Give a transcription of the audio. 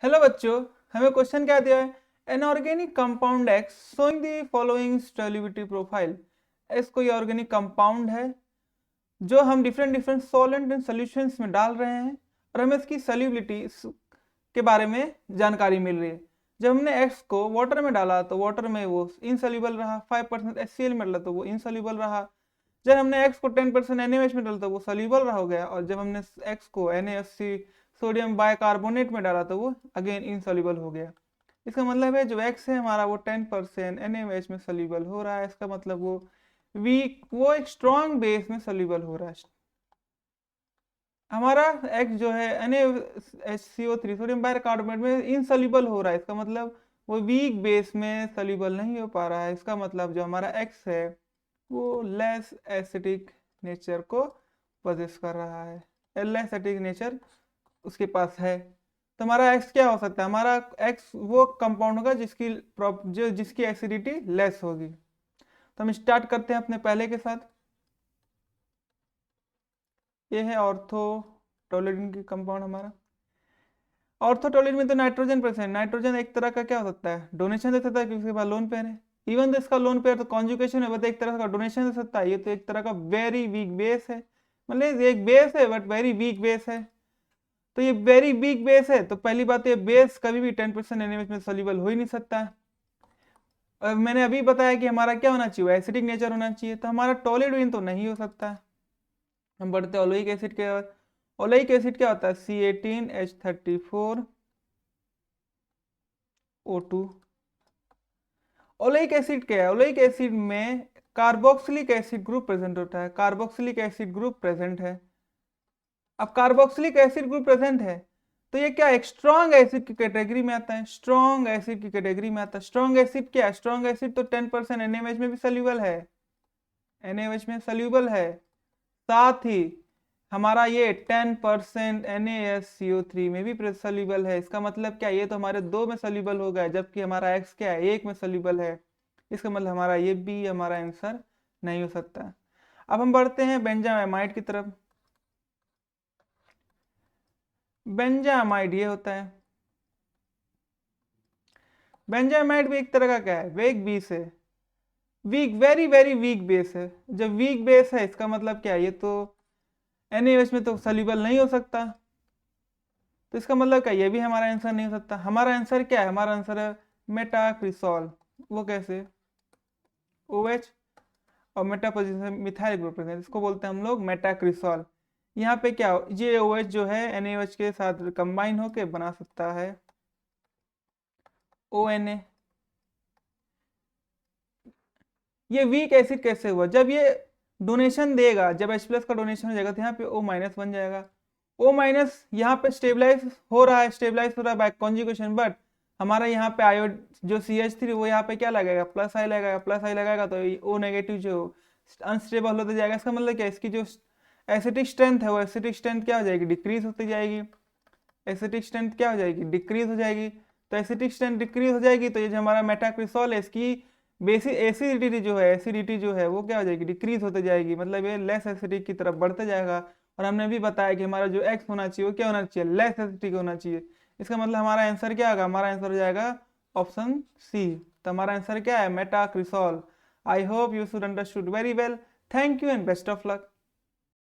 Hello बच्चों, हमें question क्या दिया है। An organic compound x showing the following solubility profile. X कोई ऑर्गेनिक कंपाउंड है जो हम different different solvent and solutions में डाल रहे हैं और हमें इसकी सॉल्युबिलिटी के बारे में जानकारी मिल रही है। जब हमने एक्स को वाटर में डाला तो वाटर में वो इनसॉल्युबल रहा, 5% HCl में डाला तो वो इनसॉल्युबल रहा। जब हमने एक्स को 10% NaOH में डाला तो वो सॉल्युबल रहा हो गया, और जब हमने एक्स को NaFC सोडियम बाइकार्बोनेट में डाला तो वो अगेन इनसॉल्युबल हो गया। इसका मतलब है जो एक्स है हमारा वो 10% NaOH में सॉल्युबल हो रहा है। इसका मतलब वो एक स्ट्रॉन्ग बेस में सॉल्युबल हो रहा है। हमारा एक्स जो है NaCO3 सोडियम बाइकार्बोनेट में इनसॉल्युबल हो रहा है। इसका मतलब वो वीक बेस में सॉल्युबल नहीं हो पा रहा है। इसका मतलब जो हमारा एक्स है वो लेस एसिडिक नेचर को पोजेस कर रहा है, लेस एसिडिक नेचर उसके पास है। तो हमारा एक्स क्या हो सकता है, हमारा एक्स वो कंपाउंड होगा जिसकी एसिडिटी लेस होगी। तो हम स्टार्ट करते हैं अपने पहले के साथ। ये है ऑर्थो टोलेडिन की कंपाउंड हमारा। ऑर्थोटोलिन में तो नाइट्रोजन प्रेजेंट। नाइट्रोजन एक तरह का क्या हो सकता है, डोनेशन दे सकता है क्योंकि इसके पास लोन पेयर है। इवन तो इसका लोन पेयर तो कॉन्जुगेशन है, बट एक तरह का डोनेशन दे सकता है। ये तो एक तरह का वेरी वीक बेस है, मतलब ये एक बेस है बट वेरी वीक बेस है। तो ये वेरी वीक बेस है तो पहली बात ये बेस कभी भी 10% NaOH में सोल्यूबल हो ही नहीं सकता है। और मैंने अभी बताया कि हमारा क्या होना चाहिए, एसिडिक नेचर होना चाहिए, तो हमारा टोलेडोइन तो नहीं हो सकता है। हम बढ़ते हैं ओलोइक एसिड के। ओलोइक एसिड क्या होता है, C18H34O2। ओलेइक एसिड क्या है, ओलेइक एसिड में कार्बोक्सिलिक एसिड ग्रुप प्रेजेंट होता है। कार्बोक्सिलिक एसिड ग्रुप प्रेजेंट है। अब कार्बोक्सिलिक एसिड ग्रुप प्रेजेंट है तो ये क्या एक स्ट्रॉन्ग एसिड की कैटेगरी में आता है। स्ट्रॉन्ग एसिड की कैटेगरी में आता है। स्ट्रॉन्ग एसिड क्या है, स्ट्रॉन्ग एसिड तो 10% NaOH में भी सोल्यूबल है, NaOH में सोल्यूबल है। साथ ही हमारा ये 10% NaSCO3 में भी सोल्यूबल है। इसका मतलब क्या, ये तो हमारे दो में सोल्यूबल हो गया, जबकि हमारा एक्स क्या है, एक में सोल्यूबल है। इसका मतलब हमारा ये बी हमारा आंसर नहीं हो सकता। अब हम बढ़ते हैं बेंजामाइड की तरफ। बेंजामाइड ये होता है। बेंजामाइड भी एक तरह का क्या है, वे एक बेस है, weak very very weak base है। जब वीक बेस है इसका मतलब क्या है, ये तो NaOH में तो सोल्यूबल नहीं हो सकता। तो इसका मतलब क्या, ये भी हमारा आंसर नहीं हो सकता। हमारा आंसर क्या है, हमारा आंसर है मेटाक्रिसॉल। वो कैसे, OH और मेटा पोजीशन मिथाइल ग्रुप है, इसको बोलते हैं हम लोग मेटाक्रिसॉल। यहाँ पे क्या ये OH जो है NaOH के साथ कंबाइन होके बना सकता है ONA। ये वीक एसिड कैसे हुआ, जब ये डोनेशन देगा, जब H+ का डोनेशन हो जाएगा तो यहाँ पे O- बन जाएगा। O- यहाँ पे स्टेबलाइज हो रहा है, स्टेबलाइज हो रहा है बाय कॉन्जुगेशन, बट हमारा यहाँ पे आयोड जो CH3 वो यहाँ पे क्या लगेगा, प्लस आई लगेगा। प्लस आई लगाएगा तो O- जो अनस्टेबल होता जाएगा। इसका मतलब क्या, इसकी जो एसिटिक स्ट्रेंथ है वो एसिटिक स्ट्रेंथ क्या हो जाएगी, डिक्रीज होती जाएगी। एसिटिक स्ट्रेंथ क्या हो जाएगी, डिक्रीज हो जाएगी। तो एसिटिक स्ट्रेंथ डिक्रीज हो जाएगी तो ये जो हमारा मेटाक्रिसॉल है इसकी बेसिक एसिडिटी जो है वो क्या हो जाएगी, डिक्रीज होते जाएगी। मतलब ये लेस एसिडिक की तरफ बढ़ते जाएगा। और हमने भी बताया कि हमारा जो एक्स होना चाहिए वो क्या होना चाहिए, लेस एसिडिक होना चाहिए। इसका मतलब हमारा आंसर क्या होगा, हमारा आंसर हो जाएगा ऑप्शन सी। तो हमारा आंसर क्या है, metacresol. I hope you should understood very well. Thank you and best of luck.